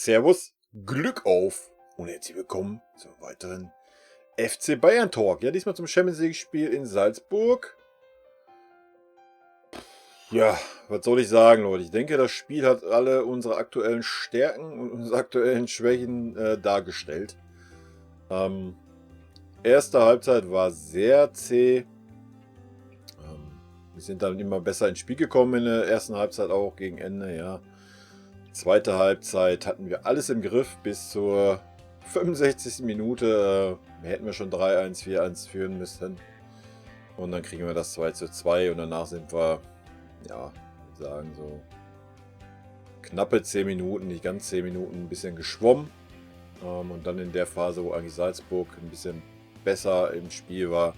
Servus, Glück auf und herzlich willkommen zum weiteren FC Bayern Talk. Ja, diesmal zum Champions League Spiel in Salzburg. Ja, was soll ich sagen, Leute? Ich denke, das Spiel hat alle unsere aktuellen Stärken und unsere aktuellen Schwächen dargestellt. Erste Halbzeit war sehr zäh. Wir sind dann immer besser ins Spiel gekommen in der ersten Halbzeit auch gegen Ende, ja. Zweite Halbzeit hatten wir alles im Griff bis zur 65. Minute. Hätten wir schon 3-1, 4-1 führen müssen. Und dann kriegen wir das 2:2 und danach sind wir, ja, ich würde sagen so knappe 10 Minuten, nicht ganz 10 Minuten, ein bisschen geschwommen. Und dann in der Phase, wo eigentlich Salzburg ein bisschen besser im Spiel war,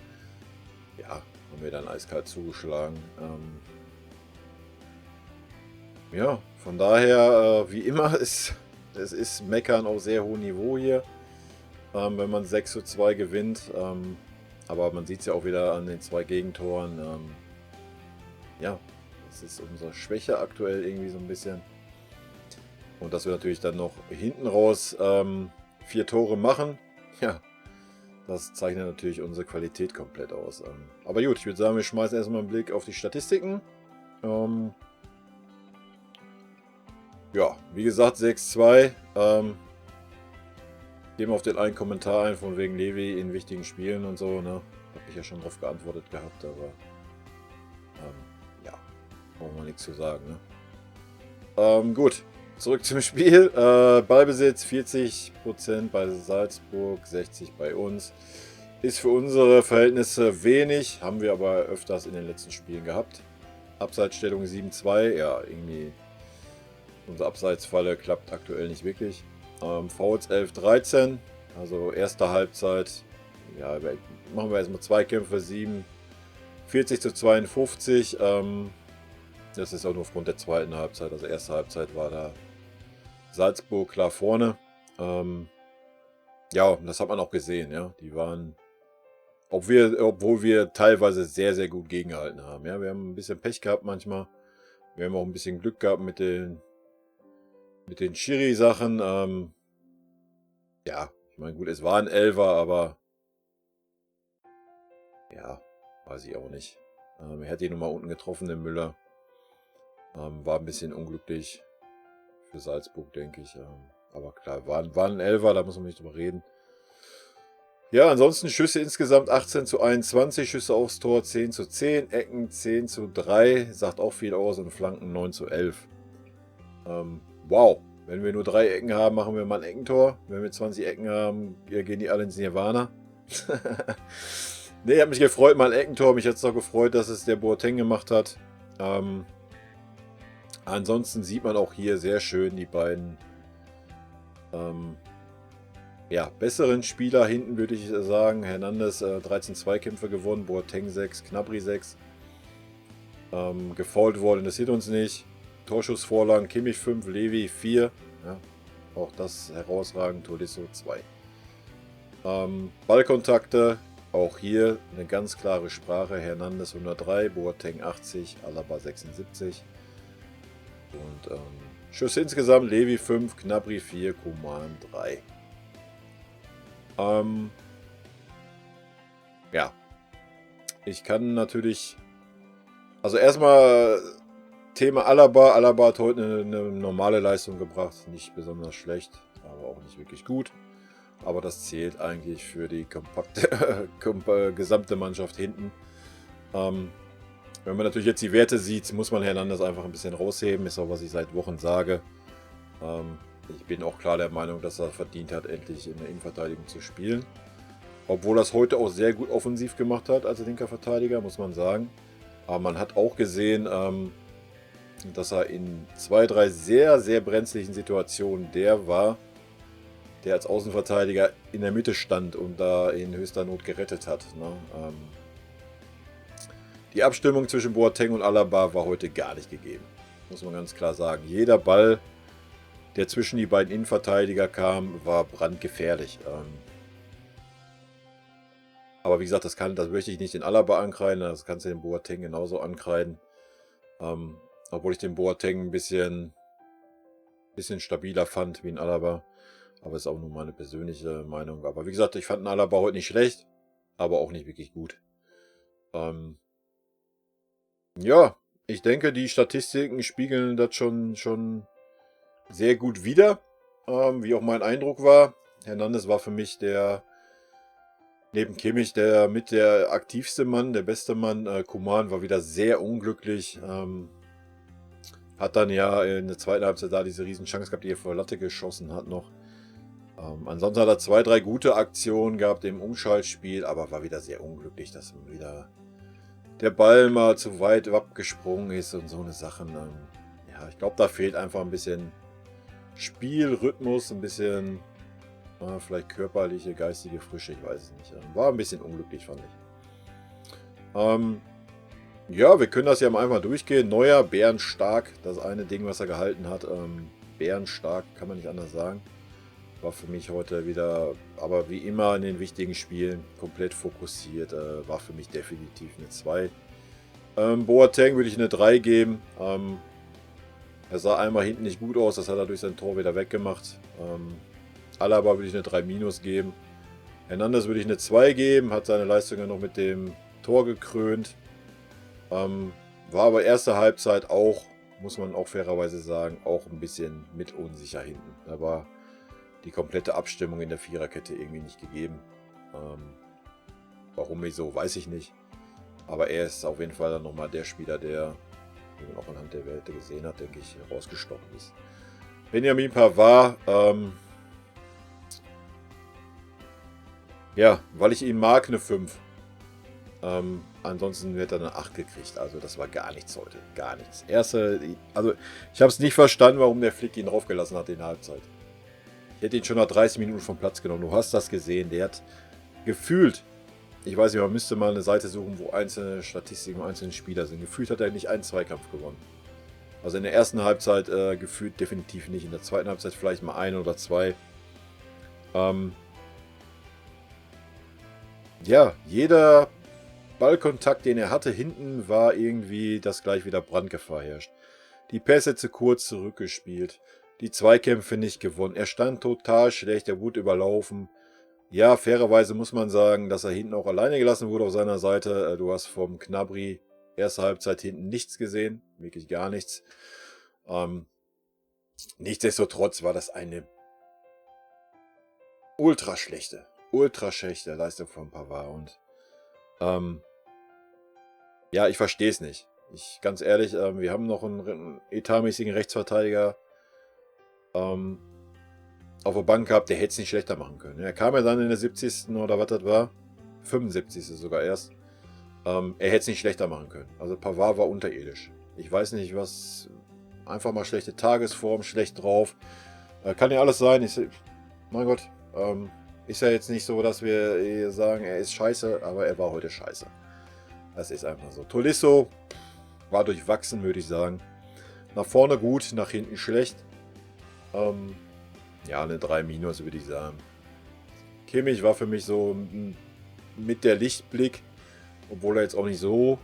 ja, haben wir dann eiskalt zugeschlagen. Ja, von daher, wie immer, es ist Meckern auf sehr hohem Niveau hier, wenn man 6:2 gewinnt. Aber man sieht es ja auch wieder an den 2 Gegentoren. Ja, das ist unsere Schwäche aktuell irgendwie so ein bisschen. Und dass wir natürlich dann noch hinten raus 4 Tore machen, ja, das zeichnet natürlich unsere Qualität komplett aus. Aber gut, ich würde sagen, wir schmeißen erstmal einen Blick auf die Statistiken. Ja, wie gesagt, 6:2. Gehen wir auf den einen Kommentar ein, von wegen Levi in wichtigen Spielen und so, ne? Habe ich ja schon drauf geantwortet gehabt, aber ja, brauchen wir nichts zu sagen, ne? Gut, zurück zum Spiel. Ballbesitz 40% bei Salzburg, 60% bei uns. Ist für unsere Verhältnisse wenig, haben wir aber öfters in den letzten Spielen gehabt. Abseitsstellung 7:2, ja, irgendwie unsere Abseitsfalle klappt aktuell nicht wirklich. Fouls 11:13, also erste Halbzeit. Ja, machen wir erstmal Zweikämpfe, 47:52. Das ist auch nur aufgrund der zweiten Halbzeit. Also erste Halbzeit war da Salzburg klar vorne. Ja, das hat man auch gesehen. Ja, die waren, obwohl wir teilweise sehr, sehr gut gegengehalten haben. Ja, wir haben ein bisschen Pech gehabt manchmal. Wir haben auch ein bisschen Glück gehabt mit den Schiri-Sachen. Ja, ich meine, gut, es war ein Elfer, aber ja, weiß ich auch nicht. Er hat ihn nochmal unten getroffen, den Müller. War ein bisschen unglücklich für Salzburg, denke ich. Aber klar, war ein Elfer, da muss man nicht drüber reden. Ja, ansonsten Schüsse insgesamt 18:21, Schüsse aufs Tor 10:10, Ecken 10:3, sagt auch viel aus, und Flanken 9:11. Wow, wenn wir nur 3 Ecken haben, machen wir mal ein Eckentor. Wenn wir 20 Ecken haben, gehen die alle ins Nirvana. Ne, hat mich gefreut, mal ein Eckentor. Mich hat es auch gefreut, dass es der Boateng gemacht hat. Ansonsten sieht man auch hier sehr schön die beiden ja, besseren Spieler hinten, würde ich sagen. Hernandez 13 Zweikämpfe gewonnen, Boateng 6, Gnabry 6. Gefoult worden, das sieht uns nicht. Torschussvorlagen, Kimmich 5, Levi 4. Ja, auch das herausragend, Tolisso 2. Ballkontakte, auch hier eine ganz klare Sprache. Hernandez 103, Boateng 80, Alaba 76. Und Schüsse insgesamt, Levi 5, Gnabry 4, Coman 3. Ja, ich kann natürlich, also erstmal Thema Alaba. Alaba hat heute eine normale Leistung gebracht, nicht besonders schlecht, aber auch nicht wirklich gut. Aber das zählt eigentlich für die kompakte gesamte Mannschaft hinten. Wenn man natürlich jetzt die Werte sieht, muss man Hernandez einfach ein bisschen rausheben. Ist auch, was ich seit Wochen sage. Ich bin auch klar der Meinung, dass er verdient hat, endlich in der Innenverteidigung zu spielen. Obwohl er es heute auch sehr gut offensiv gemacht hat als linker Verteidiger, muss man sagen. Aber man hat auch gesehen, dass er in 2, 3 sehr, sehr brenzlichen Situationen der war, der als Außenverteidiger in der Mitte stand und da in höchster Not gerettet hat. Ne? Die Abstimmung zwischen Boateng und Alaba war heute gar nicht gegeben. Muss man ganz klar sagen. Jeder Ball, der zwischen die beiden Innenverteidiger kam, war brandgefährlich. Aber wie gesagt, das möchte ich nicht den Alaba ankreiden, das kannst du den Boateng genauso ankreiden. Obwohl ich den Boateng ein bisschen bisschen stabiler fand wie ein Alaba. Aber ist auch nur meine persönliche Meinung. Aber wie gesagt, ich fand einen Alaba heute nicht schlecht, aber auch nicht wirklich gut. Ja, ich denke, die Statistiken spiegeln das schon sehr gut wider, wie auch mein Eindruck war. Hernandez war für mich neben Kimmich der aktivste Mann, der beste Mann. Coman war wieder sehr unglücklich. Hat dann ja in der zweiten Halbzeit da diese riesen Chance gehabt, die er vor Latte geschossen hat noch. Ansonsten hat er 2, 3 gute Aktionen gehabt im Umschaltspiel, aber war wieder sehr unglücklich, dass wieder der Ball mal zu weit abgesprungen ist und so eine Sachen. Ja, ich glaube, da fehlt einfach ein bisschen Spielrhythmus, ein bisschen vielleicht körperliche, geistige Frische, ich weiß es nicht. War ein bisschen unglücklich, fand ich. Ja, wir können das ja mal einfach durchgehen. Neuer, bärenstark, das eine Ding, was er gehalten hat. Bärenstark, kann man nicht anders sagen. War für mich heute wieder, aber wie immer in den wichtigen Spielen, komplett fokussiert. War für mich definitiv eine 2. Boateng würde ich eine 3 geben. Er sah einmal hinten nicht gut aus, das hat er durch sein Tor wieder weggemacht. Alaba würde ich eine 3 minus geben. Hernandez würde ich eine 2 geben, hat seine Leistung ja noch mit dem Tor gekrönt. War aber erste Halbzeit auch, muss man auch fairerweise sagen, auch ein bisschen mit unsicher hinten. Da war die komplette Abstimmung in der Viererkette irgendwie nicht gegeben. Warum wieso, weiß ich nicht. Aber er ist auf jeden Fall dann nochmal der Spieler, der, wie man auch anhand der Werte gesehen hat, denke ich, rausgestochen ist. Benjamin Pavard, ja, weil ich ihn mag, eine 5. Ansonsten wird er eine 8 gekriegt. Also das war gar nichts heute. Gar nichts. Also ich habe es nicht verstanden, warum der Flick ihn draufgelassen hat in der Halbzeit. Ich hätte ihn schon nach 30 Minuten vom Platz genommen. Du hast das gesehen. Der hat gefühlt, ich weiß nicht, man müsste mal eine Seite suchen, wo einzelne Statistiken, einzelne Spieler sind. Gefühlt hat er nicht einen Zweikampf gewonnen. Also in der ersten Halbzeit gefühlt definitiv nicht. In der zweiten Halbzeit vielleicht mal 1 oder 2. Ja, jeder Ballkontakt, den er hatte hinten, war irgendwie, dass gleich wieder Brandgefahr herrscht. Die Pässe zu kurz zurückgespielt. Die Zweikämpfe nicht gewonnen. Er stand total schlecht, er wurde überlaufen. Ja, fairerweise muss man sagen, dass er hinten auch alleine gelassen wurde auf seiner Seite. Du hast vom Gnabry erste Halbzeit hinten nichts gesehen. Wirklich gar nichts. Nichtsdestotrotz war das eine ultra schlechte Leistung von Pavard. Und ja, ich verstehe es nicht. Ganz ehrlich, wir haben noch einen etatmäßigen Rechtsverteidiger auf der Bank gehabt, der hätte es nicht schlechter machen können. Er kam ja dann in der 70. oder was das war, 75. sogar erst. Er hätte es nicht schlechter machen können. Also Pavard war unterirdisch. Ich weiß nicht, was, einfach mal schlechte Tagesform, schlecht drauf. Kann ja alles sein. Mein Gott, ist ja jetzt nicht so, dass wir sagen, er ist scheiße, aber er war heute scheiße. Das ist einfach so. Tolisso war durchwachsen, würde ich sagen. Nach vorne gut, nach hinten schlecht. Ja, eine 3 minus, würde ich sagen. Kimmich war für mich so mit der Lichtblick, obwohl er jetzt auch nicht so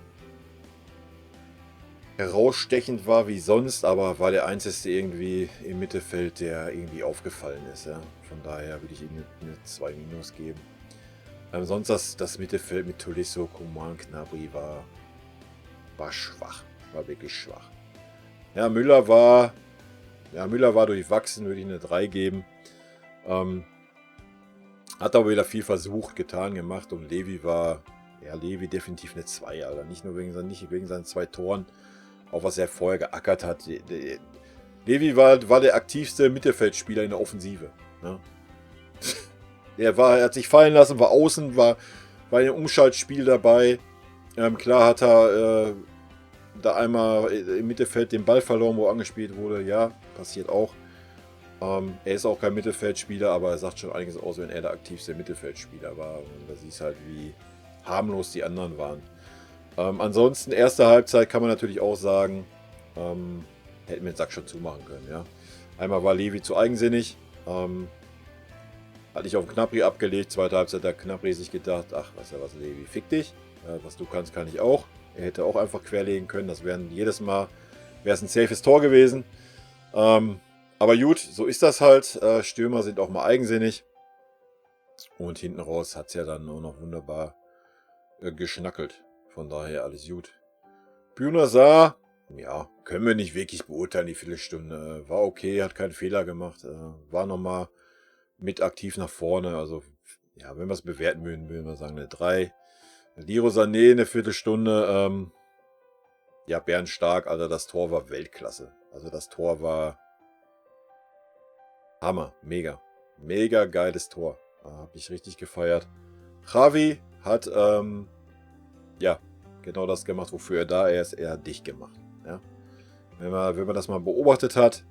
herausstechend war wie sonst, aber war der einzige irgendwie im Mittelfeld, der irgendwie aufgefallen ist. Ja. Von daher würde ich ihm eine 2 minus geben. Sonst das Mittelfeld mit Tolisso, Coman, Gnabry war schwach. War wirklich schwach. Ja, Müller war durchwachsen, würde ich eine 3 geben. Hat aber wieder viel versucht, getan, gemacht. Und Levi definitiv eine 2. Alter. Nicht wegen seinen 2 Toren, auch was er vorher geackert hat. Levi war der aktivste Mittelfeldspieler in der Offensive. Ne? Er hat sich fallen lassen, war außen, war in einem Umschaltspiel dabei. Klar hat er da einmal im Mittelfeld den Ball verloren, wo angespielt wurde. Ja, passiert auch. Er ist auch kein Mittelfeldspieler, aber er sagt schon einiges aus, wenn er der aktivste Mittelfeldspieler war. Und da siehst halt, wie harmlos die anderen waren. Ansonsten, erste Halbzeit kann man natürlich auch sagen, hätten wir den Sack schon zumachen können. Ja. Einmal war Levi zu eigensinnig. Hat nicht auf den Gnabry abgelegt. Zweite Halbzeit hat Gnabry sich gedacht, ach, weißt du was, Levi, fick dich. Was du kannst, kann ich auch. Er hätte auch einfach querlegen können. Das wären jedes Mal ein safes Tor gewesen. Aber gut, so ist das halt. Stürmer sind auch mal eigensinnig. Und hinten raus hat es ja dann nur noch wunderbar geschnackelt. Von daher alles gut. Bünazar, ja, können wir nicht wirklich beurteilen, die Viertelstunde. War okay, hat keinen Fehler gemacht. War nochmal mit aktiv nach vorne. Also, ja, wenn wir es bewerten würden wir sagen eine 3. Leroy Sané eine Viertelstunde. Ja, bärenstark. Also das Tor war Weltklasse. Also das Tor war Hammer. Mega. Mega geiles Tor. Habe ich richtig gefeiert. Javi hat, ja, genau das gemacht, wofür er da ist. Er hat dicht gemacht. Ja. Wenn man das mal beobachtet hat,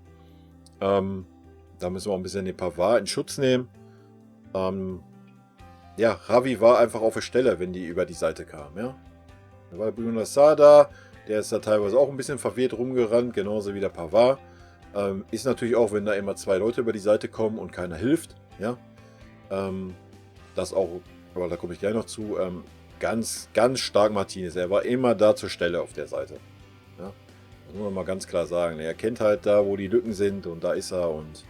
da müssen wir auch ein bisschen den Pavard in Schutz nehmen. Ja, Javi war einfach auf der Stelle, wenn die über die Seite kamen. Ja. Da war Bünazar da, der ist da teilweise auch ein bisschen verwirrt rumgerannt, genauso wie der Pavard. Ist natürlich auch, wenn da immer 2 Leute über die Seite kommen und keiner hilft. Ja. Das auch, aber da komme ich gleich noch zu, ganz, ganz stark Martinez. Er war immer da zur Stelle auf der Seite. Ja. Das muss man mal ganz klar sagen. Er kennt halt da, wo die Lücken sind und da ist er und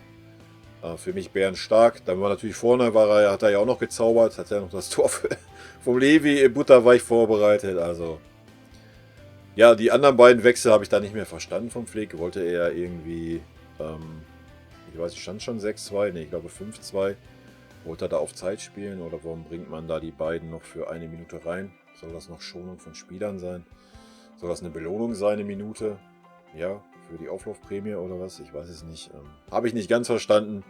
für mich bärenstark. Dann war natürlich vorne, hat er ja auch noch gezaubert, hat ja noch das Tor vom Levi butterweich vorbereitet. Also, ja, die anderen beiden Wechsel habe ich da nicht mehr verstanden vom Flick. Wollte er irgendwie, ich weiß, stand schon 6-2, ne, ich glaube 5-2. Wollte er da auf Zeit spielen oder warum bringt man da die beiden noch für 1 Minute rein? Soll das noch Schonung von Spielern sein? Soll das eine Belohnung sein, 1 Minute? Ja, für die Auflaufprämie oder was? Ich weiß es nicht. Habe ich nicht ganz verstanden.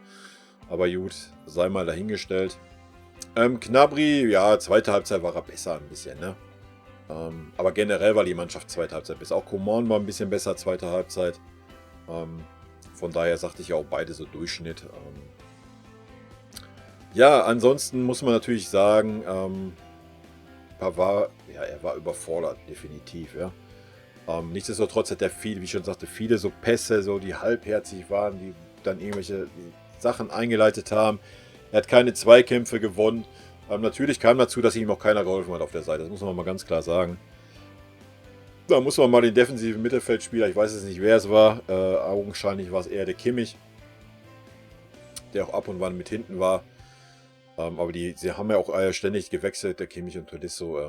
Aber gut, sei mal dahingestellt. Gnabry, ja, zweite Halbzeit war er besser ein bisschen, ne? Aber generell war die Mannschaft zweite Halbzeit besser. Auch Coman war ein bisschen besser zweite Halbzeit. Von daher sagte ich ja auch beide so Durchschnitt. Ja, ansonsten muss man natürlich sagen, Pavard, ja, er war überfordert, definitiv, ja. Nichtsdestotrotz hat er viel, wie ich schon sagte, viele so Pässe, so die halbherzig waren, die dann irgendwelche Sachen eingeleitet haben. Er hat keine Zweikämpfe gewonnen. Natürlich kam dazu, dass ihm auch keiner geholfen hat auf der Seite. Das muss man mal ganz klar sagen. Da muss man mal den defensiven Mittelfeldspieler, ich weiß jetzt nicht, wer es war, augenscheinlich war es eher der Kimmich, der auch ab und wann mit hinten war. Aber sie haben ja auch ständig gewechselt, der Kimmich und Tolisso.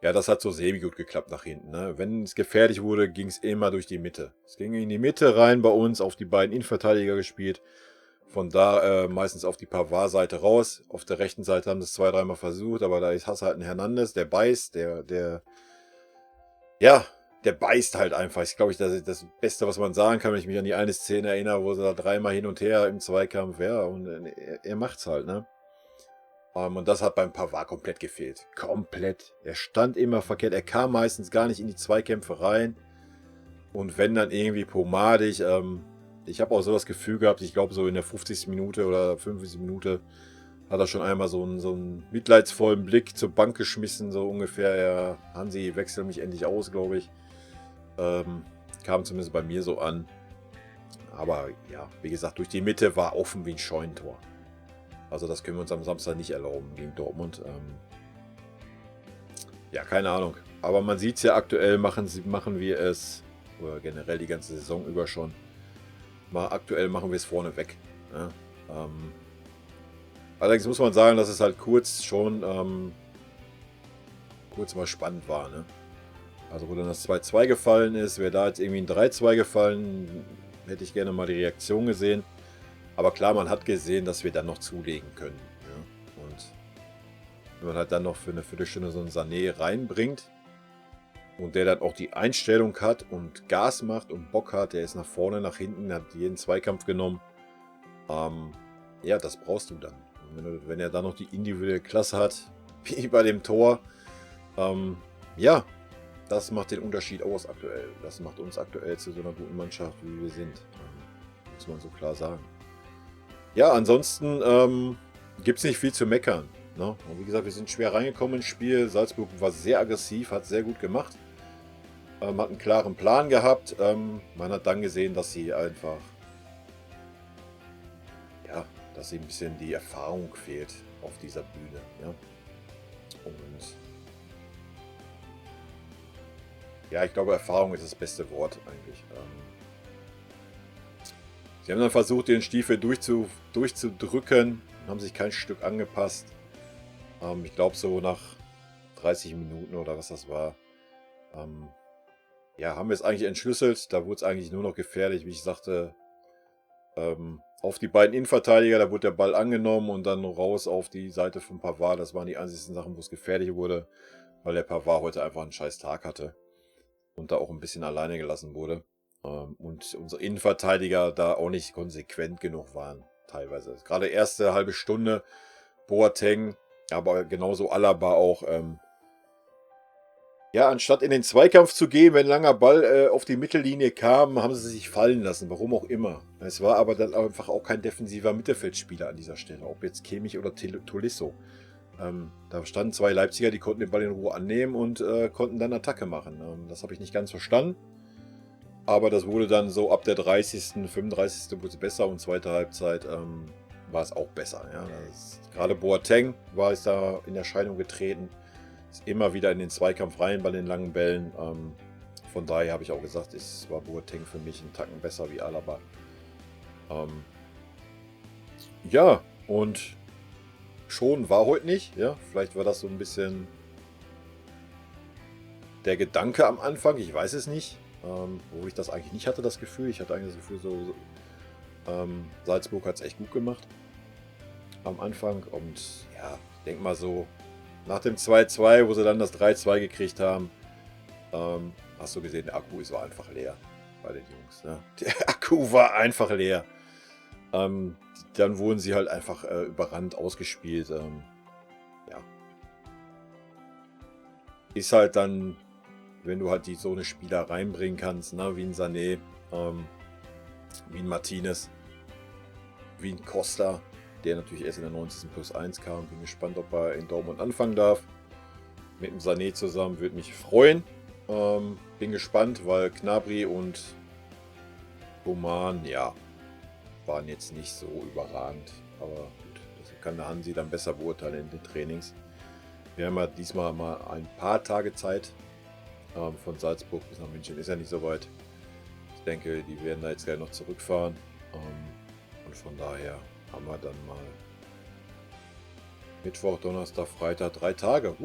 Ja, das hat so semi-gut geklappt nach hinten. Ne? Wenn es gefährlich wurde, ging es immer durch die Mitte. Es ging in die Mitte rein bei uns, auf die beiden Innenverteidiger gespielt. Von da meistens auf die Pavard-Seite raus. Auf der rechten Seite haben sie es 2-3 Mal versucht, aber da hast du halt einen Hernandez, der beißt, ja, der beißt halt einfach. Ich glaube, das Beste, was man sagen kann, wenn ich mich an die eine Szene erinnere, wo sie da 3-mal hin und her im Zweikampf, ja, und er macht's halt, ne? Und das hat beim Pavard komplett gefehlt. Komplett. Er stand immer verkehrt. Er kam meistens gar nicht in die Zweikämpfe rein. Und wenn dann irgendwie pomadig. Ich habe auch so das Gefühl gehabt, ich glaube so in der 50. Minute oder 50. Minute hat er schon einmal so einen mitleidsvollen Blick zur Bank geschmissen. So ungefähr, ja, Hansi, wechsel mich endlich aus, glaube ich. Kam zumindest bei mir so an. Aber ja, wie gesagt, durch die Mitte war offen wie ein Scheunentor. Also das können wir uns am Samstag nicht erlauben gegen Dortmund. Ja, keine Ahnung. Aber man sieht es ja aktuell, machen wir es, oder generell die ganze Saison über schon, aktuell machen wir es vorne weg. Ja? Allerdings muss man sagen, dass es halt kurz mal spannend war. Ne? Also wo dann das 2-2 gefallen ist, wäre da jetzt irgendwie ein 3-2 gefallen, hätte ich gerne mal die Reaktion gesehen. Aber klar, man hat gesehen, dass wir dann noch zulegen können. Ja? Und wenn man halt dann noch für eine Viertelstunde so einen Sané reinbringt und der dann auch die Einstellung hat und Gas macht und Bock hat, der ist nach vorne, nach hinten, hat jeden Zweikampf genommen. Ja, das brauchst du dann. Und wenn er dann noch die individuelle Klasse hat, wie bei dem Tor, ja, das macht den Unterschied aus aktuell. Das macht uns aktuell zu so einer guten Mannschaft, wie wir sind. Muss man so klar sagen. Ja, ansonsten gibt es nicht viel zu meckern. Ne? Und wie gesagt, wir sind schwer reingekommen ins Spiel. Salzburg war sehr aggressiv, hat sehr gut gemacht. Hat einen klaren Plan gehabt. Man hat dann gesehen, dass sie einfach, ja, dass sie ein bisschen die Erfahrung fehlt auf dieser Bühne. Ja? Und ja, ich glaube, Erfahrung ist das beste Wort eigentlich. Sie haben dann versucht, den Stiefel durchzudrücken, haben sich kein Stück angepasst. Ich glaube so nach 30 Minuten oder was das war, ja, haben wir es eigentlich entschlüsselt. Da wurde es eigentlich nur noch gefährlich, wie ich sagte, auf die beiden Innenverteidiger, da wurde der Ball angenommen und dann raus auf die Seite von Pavard. Das waren die einzigen Sachen, wo es gefährlich wurde, weil der Pavard heute einfach einen scheiß Tag hatte und da auch ein bisschen alleine gelassen wurde. Und unsere Innenverteidiger da auch nicht konsequent genug waren, teilweise. Gerade erste halbe Stunde, Boateng, aber genauso Alaba auch. Ja, anstatt in den Zweikampf zu gehen, wenn ein langer Ball auf die Mittellinie kam, haben sie sich fallen lassen, warum auch immer. Es war aber dann einfach auch kein defensiver Mittelfeldspieler an dieser Stelle, ob jetzt Kimmich oder Tolisso. Da standen zwei Leipziger, die konnten den Ball in Ruhe annehmen und konnten dann Attacke machen. Das habe ich nicht ganz verstanden. Aber das wurde dann so ab der 30., 35. wurde es besser und zweite Halbzeit war es auch besser. Ja. Gerade Boateng war es da in Erscheinung getreten. Ist immer wieder in den Zweikampf rein bei den langen Bällen. Von daher habe ich auch gesagt, es war Boateng für mich einen Tacken besser wie Alaba. Ja, und schon war heute nicht. Ja, vielleicht war das so ein bisschen der Gedanke am Anfang. Ich weiß es nicht. Wo ich das eigentlich nicht hatte, das Gefühl. Ich hatte eigentlich das Gefühl, Salzburg hat es echt gut gemacht am Anfang. Und ja, ich denke mal so, nach dem 2-2, wo sie dann das 3-2 gekriegt haben, hast du gesehen, der Akku war einfach leer bei den Jungs. Ne? Der Akku war einfach leer. Dann wurden sie halt einfach überrannt, ausgespielt. Ja. Ist halt dann, wenn du halt so eine Spieler reinbringen kannst, ne? Wie ein Sané, wie ein Martinez, wie ein Costa, der natürlich erst in der 90. +1 kam. Bin gespannt, ob er in Dortmund anfangen darf. Mit dem Sané zusammen würde mich freuen. Bin gespannt, weil Gnabry und Coman, ja, waren jetzt nicht so überragend. Aber gut, das kann der Hansi dann besser beurteilen in den Trainings. Wir haben ja diesmal mal ein paar Tage Zeit. Von Salzburg bis nach München ist ja nicht so weit. Ich denke, die werden da jetzt gleich noch zurückfahren. Und von daher haben wir dann mal Mittwoch, Donnerstag, Freitag 3 Tage.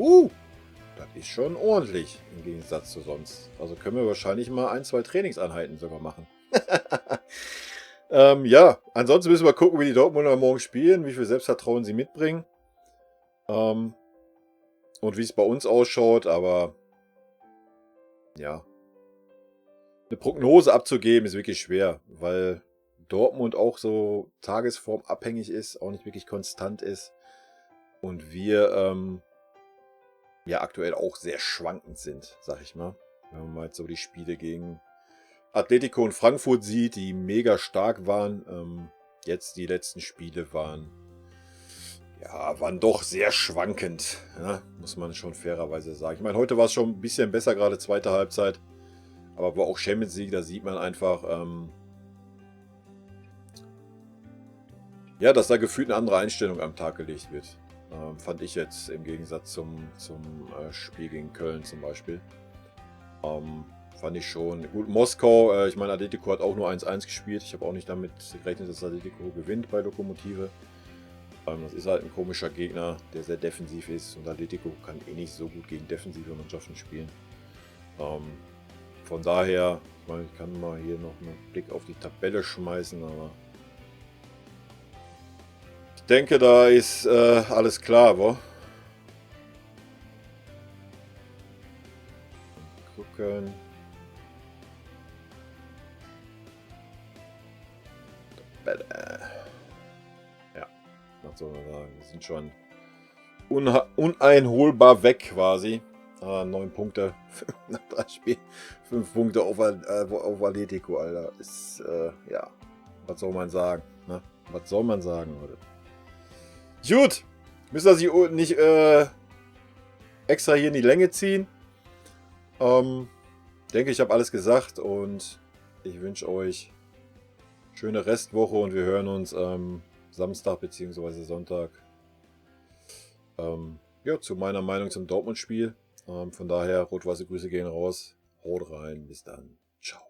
Das ist schon ordentlich im Gegensatz zu sonst. Also können wir wahrscheinlich mal 1, 2 Trainingseinheiten sogar machen. Ja, ansonsten müssen wir gucken, wie die Dortmunder morgen spielen, wie viel Selbstvertrauen sie mitbringen. Und wie es bei uns ausschaut, aber ja, eine Prognose abzugeben ist wirklich schwer, weil Dortmund auch so tagesformabhängig ist, auch nicht wirklich konstant ist. Und wir ja aktuell auch sehr schwankend sind, sag ich mal. Wenn man mal jetzt so die Spiele gegen Atletico und Frankfurt sieht, die mega stark waren. Jetzt die letzten Spiele waren doch sehr schwankend, ja, muss man schon fairerweise sagen. Ich meine, heute war es schon ein bisschen besser, gerade zweite Halbzeit. Aber war auch Champions League, da sieht man einfach, ja, dass da gefühlt eine andere Einstellung am Tag gelegt wird. Fand ich jetzt im Gegensatz zum Spiel gegen Köln zum Beispiel. Fand ich schon. Gut, Moskau, ich meine, Atletico hat auch nur 1-1 gespielt. Ich habe auch nicht damit gerechnet, dass Atletico gewinnt bei Lokomotive. Das ist halt ein komischer Gegner, der sehr defensiv ist. Und Atletico kann eh nicht so gut gegen defensive Mannschaften spielen. Von daher, ich meine, ich kann mal hier noch einen Blick auf die Tabelle schmeißen, aber ich denke, da ist alles klar, wo? Gucken. Tabelle. Ja, was soll man sagen? Wir sind schon uneinholbar weg quasi. 9 Punkte nach 3 Spielen. 5 Punkte auf Atletico, Alter. Ist, ja, was soll man sagen? Ne? Was soll man sagen, Leute? Gut, müssen wir sich nicht extra hier in die Länge ziehen. Denke, ich habe alles gesagt und ich wünsche euch schöne Restwoche und wir hören uns Samstag bzw. Sonntag ja, zu meiner Meinung zum Dortmund-Spiel. Von daher, rot-weiße Grüße gehen raus. Haut rein, bis dann. Ciao.